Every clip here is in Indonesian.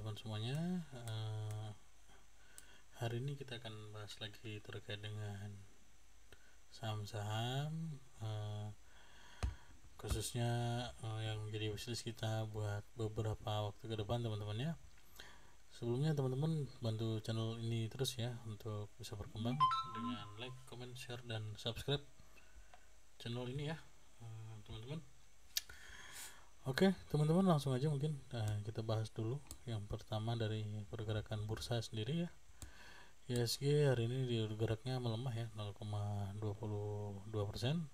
teman-teman semuanya. Hari ini kita akan bahas lagi terkait dengan saham-saham, khususnya yang jadi wishlist kita buat beberapa waktu ke depan, teman-teman ya. Sebelumnya teman-teman bantu channel ini terus ya untuk bisa berkembang dengan like, comment, share, dan subscribe channel ini ya, teman-teman. Oke teman-teman, langsung aja mungkin kita bahas dulu yang pertama dari pergerakan bursa sendiri ya. IHSG hari ini geraknya melemah ya 0,22%.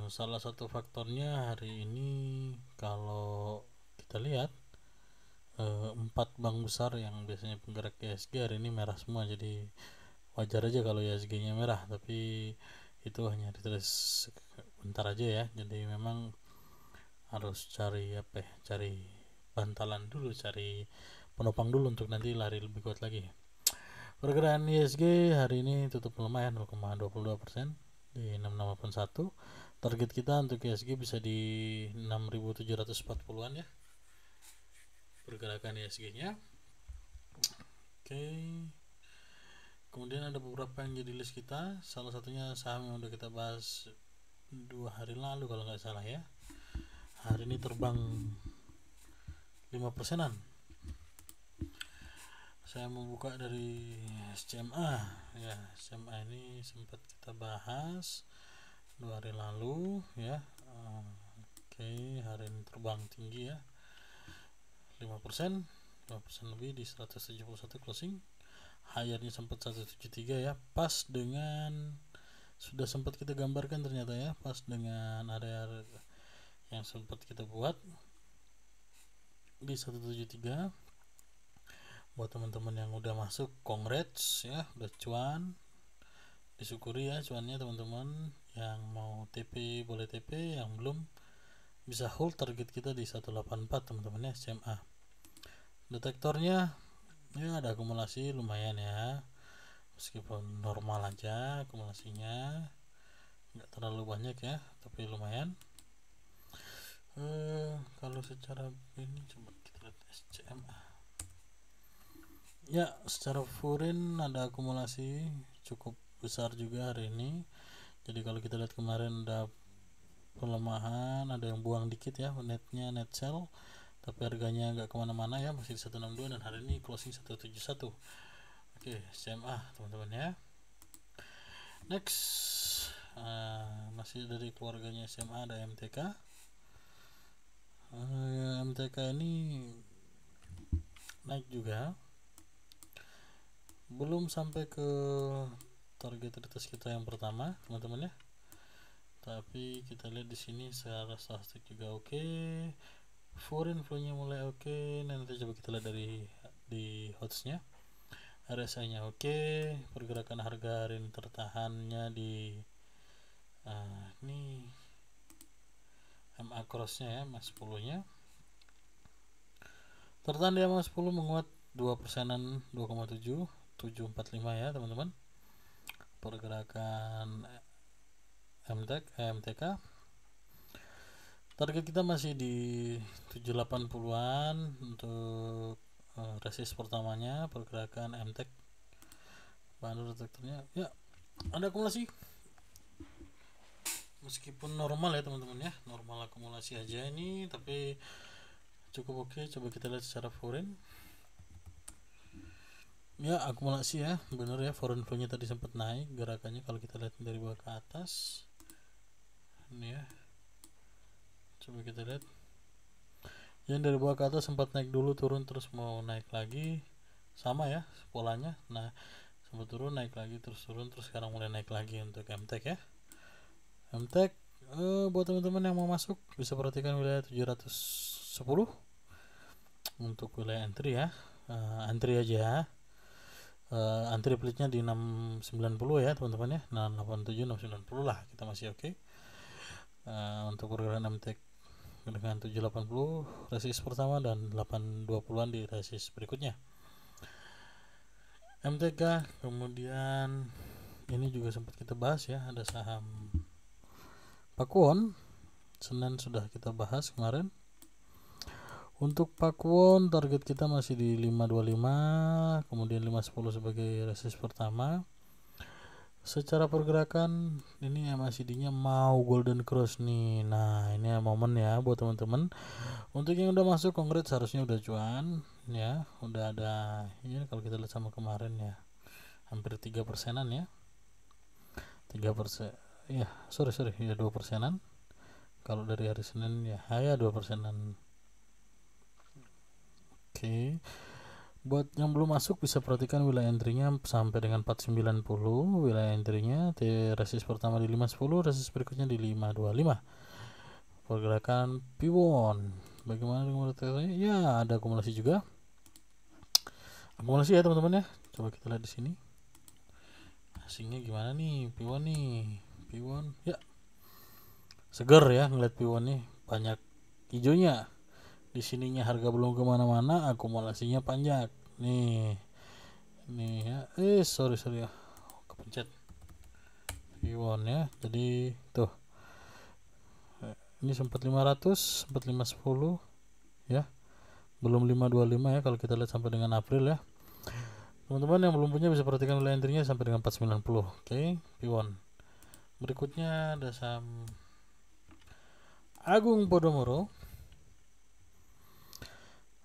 Salah satu faktornya hari ini kalau kita lihat 4 bank besar yang biasanya penggerak IHSG hari ini merah semua, jadi wajar aja kalau IHSG nya merah, tapi itu hanya ditulis bentar aja ya, jadi memang harus cari cari bantalan dulu, cari penopang dulu untuk nanti lari lebih kuat lagi. Pergerakan IHSG hari ini tutup melemah ya 0,22% di 6681. Target kita untuk IHSG bisa di 6740-an ya pergerakan IHSG nya. Oke. Kemudian ada beberapa yang jadi list kita, salah satunya saham yang udah kita bahas 2 hari lalu kalau nggak salah ya. Hari ini terbang 5%-an. Saya membuka dari SCMA ya. SCMA ini sempat kita bahas 2 hari lalu ya. Oke, hari ini terbang tinggi ya, 5% lebih di 171 closing. Higher-nya sempat 173 ya, pas dengan sudah sempat kita gambarkan ternyata ya, pas dengan area yang sempat kita buat di 173. Buat teman-teman yang udah masuk, congrats ya, udah cuan, disyukuri ya cuannya teman-teman. Yang mau TP boleh TP, yang belum bisa hold target kita di 184 teman-teman ya. SMA detektornya ya ada akumulasi lumayan ya, meskipun normal aja akumulasinya, nggak terlalu banyak ya, tapi lumayan. Kalau secara ini coba kita lihat SCMA ya, secara foreign ada akumulasi cukup besar juga hari ini. Jadi kalau kita lihat kemarin ada pelemahan, ada yang buang dikit ya netnya, net sell, tapi harganya nggak kemana-mana ya, masih di 162 dan hari ini closing 171. Oke, SMA teman-teman ya. Next, masih dari keluarganya SMA ada MTK. MTK ini naik juga, belum sampai ke target retest kita yang pertama teman-teman ya, tapi kita lihat di sini secara statistik juga oke. Foreign flow-nya mulai oke. Nanti coba kita lihat dari di HOTS-nya, RSI-nya oke. Pergerakan harga hari ini tertahannya di ini MA cross-nya ya, MA 10-nya tertahan di MA 10, menguat 2%-an, 2,745 ya teman-teman. Pergerakan MTK target kita masih di 780-an untuk resist pertamanya. Pergerakan MTK bahan detektornya ya ada akumulasi, meskipun normal ya teman-teman ya, normal akumulasi aja ini, tapi cukup oke. Coba kita lihat secara foreign ya, akumulasi ya, bener ya, foreign flow nya tadi sempat naik gerakannya kalau kita lihat dari bawah ke atas ini ya. Coba kita lihat yang dari bawah ke atas sempat naik dulu, turun, terus mau naik lagi, sama ya polanya. Nah sempat turun, naik lagi, terus turun, terus sekarang mulai naik lagi untuk MTK ya. MTK buat teman-teman yang mau masuk bisa perhatikan wilayah 710 untuk wilayah entry ya. Entry aja, antri pelitnya di 690 ya teman-teman ya, 687 690 lah, kita masih oke. Untuk pergerakan MTK dengan 780 resist pertama dan 820-an di resist berikutnya MTK. Kemudian ini juga sempat kita bahas ya, ada saham Pakuwon, Senin sudah kita bahas kemarin. Untuk Pakuwon target kita masih di 525, kemudian 510 sebagai resist pertama. Secara pergerakan ini MACD-nya mau golden cross nih. Nah, ini momen ya buat teman-teman. Untuk yang udah masuk kongres harusnya udah cuan ya, udah ada ini kalau kita lihat sama kemarin ya. Hampir 3%-an ya. 3%. Ya, sorry ya 2%-an. Kalau dari hari Senin ya, 2%-an. Oke. Buat yang belum masuk bisa perhatikan wilayah entry-nya sampai dengan 490, wilayah entry-nya resist pertama di 510, resist berikutnya di 525. Pergerakan piwon. Bagaimana dengan teorinya? Ya, ada akumulasi juga. Akumulasi ya teman-teman ya. Coba kita lihat di sini. Asingnya gimana nih piwon nih? Piwon ya. Seger ya ngeliat piwon nih, banyak hijaunya. Di sininya harga belum kemana-mana, akumulasinya panjang nih ya. Sorry ya, kepencet piwon ya. Jadi tuh ini sempat 500, sempat 510 ya, belum 525 ya kalau kita lihat sampai dengan April ya. Teman-teman yang belum punya bisa perhatikan wilayah entry-nya sampai dengan 490. Oke, piwon. Berikutnya ada saham Agung Podomoro.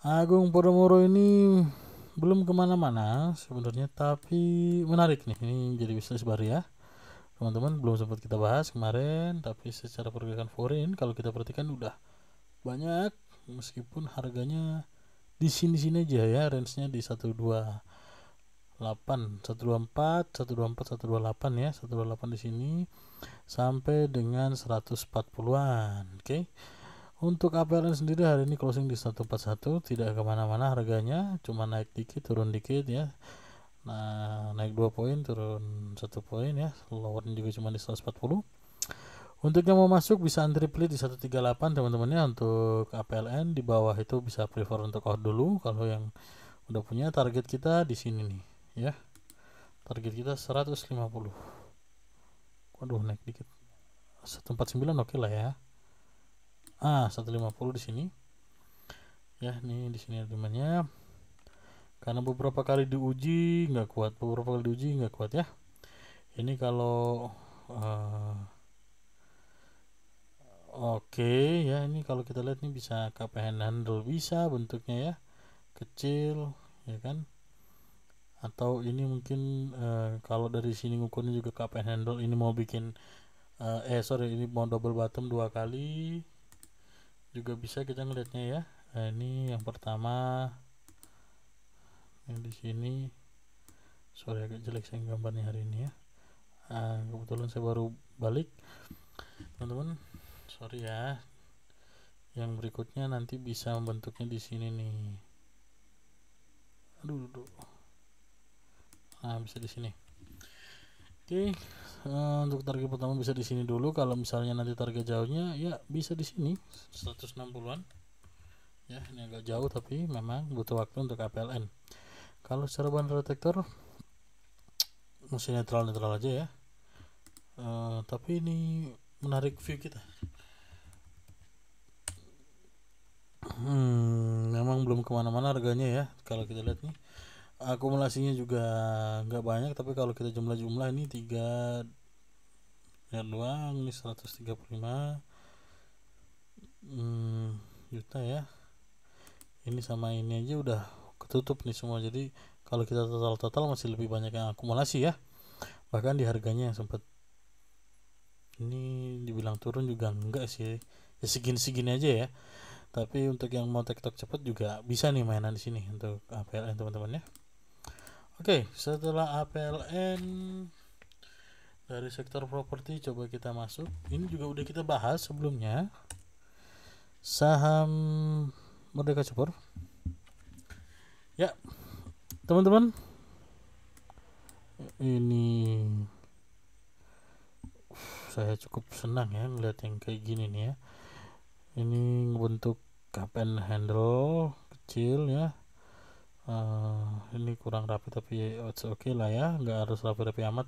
Agung Podomoro ini belum kemana-mana sebenarnya, tapi menarik nih, ini jadi bisnis baru ya teman-teman, belum sempat kita bahas kemarin, tapi secara pergerakan foreign kalau kita perhatikan udah banyak, meskipun harganya di sini-sini aja ya, range-nya di 128, 124, 124, 128 ya, 128 di sini sampai dengan 140-an. Oke. Untuk APLN sendiri hari ini closing di 141, tidak kemana-mana harganya, cuma naik dikit turun dikit ya. Nah, naik 2 poin turun 1 poin ya, lowernya juga cuma di 140. Untuk yang mau masuk bisa antri play di 138 teman-teman ya. Untuk APLN di bawah itu bisa prefer untuk out dulu. Kalau yang udah punya, target kita di sini nih ya, target kita 150. Waduh, naik dikit 149 oke lah ya. 150 di sini ya. Nih di sini temannya, karena beberapa kali diuji nggak kuat, ya. Ini kalau oke ya, ini kalau kita lihat nih bisa KPN handle, bisa bentuknya ya, kecil ya kan, atau ini mungkin kalau dari sini ngukurnya juga KPN handle, ini mau bikin ini mau double bottom 2 kali juga bisa kita ngelihatnya ya. Ini yang pertama yang di sini, sorry agak jelek saya gambarnya hari ini ya. Kebetulan saya baru balik teman-teman, sorry ya. Yang berikutnya nanti bisa membentuknya di sini nih. Aduh. Bisa di sini. Oke. Untuk target pertama bisa di sini dulu. Kalau misalnya nanti target jauhnya ya bisa di sini 160-an. Ya, ini agak jauh tapi memang butuh waktu untuk APLN. Kalau secara band detektor masih netral aja ya. Tapi ini menarik view kita. Memang belum kemana-mana harganya ya. Kalau kita lihat nih, akumulasinya juga nggak banyak, tapi kalau kita jumlah ini 3 miliar doang, ini 135 juta ya. Ini sama ini aja udah ketutup nih semua, jadi kalau kita total masih lebih banyak yang akumulasi ya. Bahkan di harganya yang sempat ini dibilang turun juga enggak sih ya, segini aja ya. Tapi untuk yang mau TikTok cepat juga bisa nih mainan di sini untuk APLN teman-teman ya. Oke, setelah APLN dari sektor properti coba kita masuk. Ini juga udah kita bahas sebelumnya. Saham Merdeka Super. Ya, teman-teman. Ini saya cukup senang ya melihat yang kayak gini nih ya. Ini bentuk KPN handle kecil ya. Ini kurang rapi tapi oke lah ya, nggak harus rapi-rapi amat,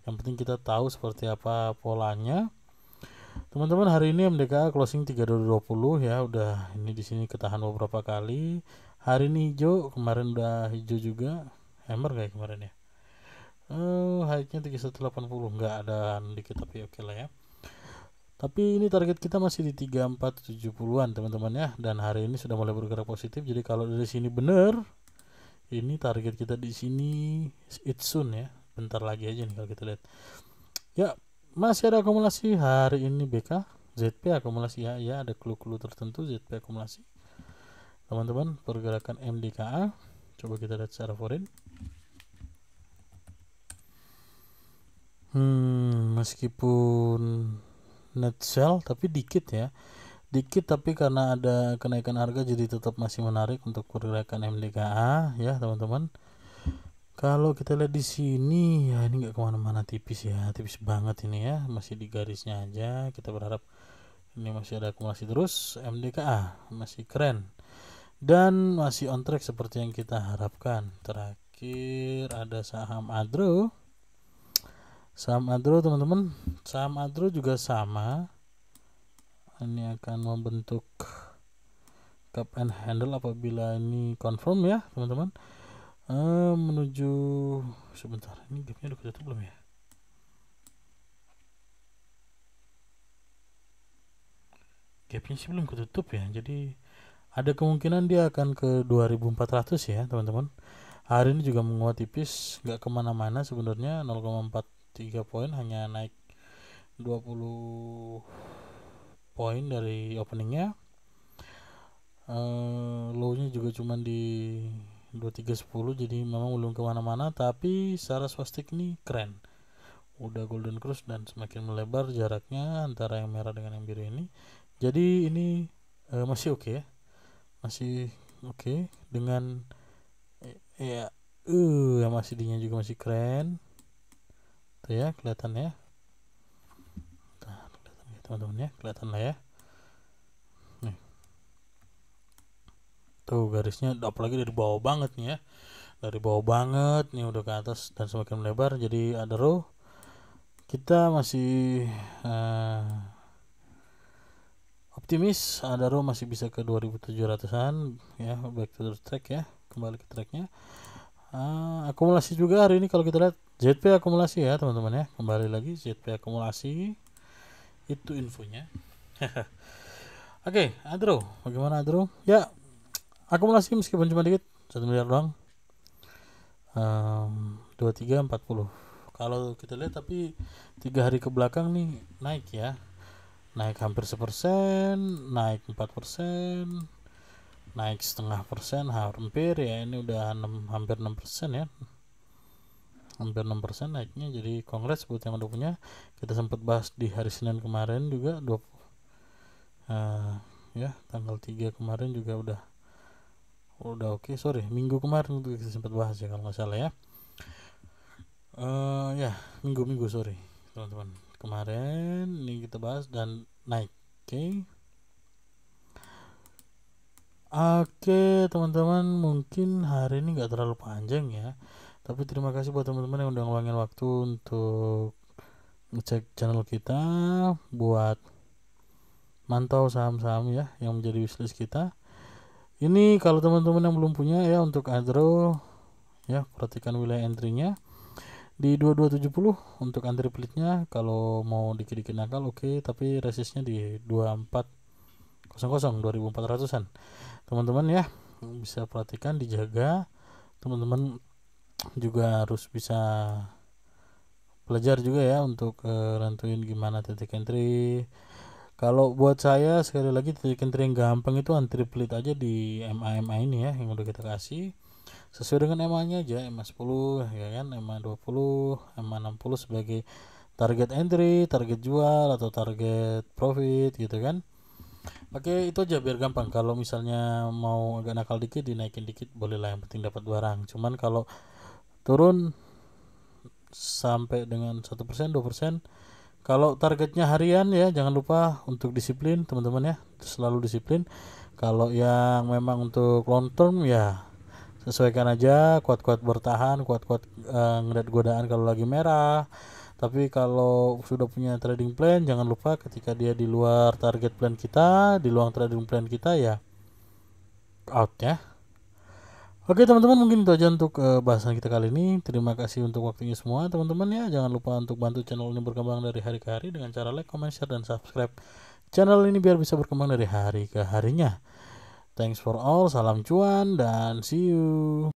yang penting kita tahu seperti apa polanya. Teman-teman, hari ini MDKA closing 3220 ya, udah ini di sini ketahan beberapa kali. Hari ini hijau, kemarin udah hijau juga. Hammer kayak kemarin ya. High-nya 3180, nggak ada dikit tapi oke lah ya. Tapi ini target kita masih di 3470-an teman-teman ya, dan hari ini sudah mulai bergerak positif. Jadi kalau dari sini bener, ini target kita di sini it's soon ya. Bentar lagi aja nih kalau kita lihat. Ya, masih ada akumulasi hari ini BK, ZP akumulasi ya, ya ada clue-clue tertentu ZP akumulasi. Teman-teman, pergerakan MDKA coba kita lihat secara foreign. Meskipun net sell tapi dikit ya, dikit, tapi karena ada kenaikan harga jadi tetap masih menarik untuk pergerakan MDKA ya teman-teman. Kalau kita lihat di sini ya, ini nggak kemana-mana, tipis ya, tipis banget ini ya, masih di garisnya aja. Kita berharap ini masih ada akumulasi terus. MDKA masih keren dan masih on track seperti yang kita harapkan. Terakhir ada saham Adro. Saham Adro teman-teman, saham Adro juga sama, ini akan membentuk cup and handle apabila ini confirm ya teman-teman. Menuju sebentar, ini gapnya udah ketutup belum ya? Gapnya sih belum ketutup ya, jadi ada kemungkinan dia akan ke 2400 ya teman-teman. Hari ini juga menguat tipis, nggak kemana-mana sebenarnya, 0,43 poin, hanya naik 20 poin dari openingnya. Low-nya juga cuma di 2310, jadi memang belum kemana-mana, tapi secara swastik ini keren, udah golden cross dan semakin melebar jaraknya antara yang merah dengan yang biru ini. Jadi ini masih oke ya, masih oke dengan ya masih dinya juga masih keren tuh ya, kelihatan ya. Kelihatan ya teman-teman ya, kelihatan lah ya. Nih tuh garisnya, apalagi dari bawah banget nih ya, dari bawah banget nih udah ke atas dan semakin melebar. Jadi ada row, kita masih optimis ada row masih bisa ke 2700-an ya. Back to the track ya, kembali ke tracknya. Akumulasi juga hari ini kalau kita lihat ZP akumulasi ya teman-teman ya, kembali lagi ZP akumulasi itu infonya. Oke, Adro, bagaimana Adro? Ya, akumulasi meskipun cuma dikit, 1 miliar doang. 2340. Kalau kita lihat tapi 3 hari ke belakang nih naik ya, naik hampir 1%, naik 4%, naik setengah persen, hampir ya, ini udah hampir 6% ya, hampir 6% naiknya. Jadi congrats buat yang udah punya. Kita sempat bahas di hari Senin kemarin juga, ya tanggal 3 kemarin juga udah oke. Sorry, minggu kemarin kita sempat bahas ya kalau nggak salah ya. Ya minggu sorry teman-teman, kemarin ini kita bahas dan naik. Oke teman-teman, mungkin hari ini nggak terlalu panjang ya, tapi terima kasih buat teman-teman yang udah ngeluangin waktu untuk ngecek channel kita buat mantau saham-saham ya yang menjadi wishlist kita. Ini kalau teman-teman yang belum punya ya, untuk Adro ya, perhatikan wilayah entry-nya di 2270 untuk entry split-nya. Kalau mau dikit-dikit nakal oke, tapi resistnya di 2400-an teman-teman ya, bisa perhatikan, dijaga. Teman-teman juga harus bisa belajar juga ya untuk nentuin gimana titik entry. Kalau buat saya sekali lagi, titik entry yang gampang itu entry split aja di MA ini ya, yang udah kita kasih sesuai dengan MA nya aja, MA 10 ya kan, MA 20, MA 60 sebagai target entry, target jual atau target profit gitu kan. Pakai itu aja biar gampang. Kalau misalnya mau agak nakal dikit, dinaikin dikit boleh lah, yang penting dapat barang. Cuman kalau turun sampai dengan 1%, 2%, kalau targetnya harian ya jangan lupa untuk disiplin teman-teman ya, selalu disiplin. Kalau yang memang untuk long term ya sesuaikan aja, kuat-kuat bertahan, kuat-kuat ngeliat godaan kalau lagi merah, Tapi kalau sudah punya trading plan, jangan lupa ketika dia di luar target plan kita, di luar trading plan kita, ya out ya. Oke teman-teman, mungkin itu aja untuk bahasan kita kali ini. Terima kasih untuk waktunya semua teman-teman ya. Jangan lupa untuk bantu channel ini berkembang dari hari ke hari dengan cara like, comment, share, dan subscribe channel ini biar bisa berkembang dari hari ke harinya. Thanks for all, salam cuan, dan see you.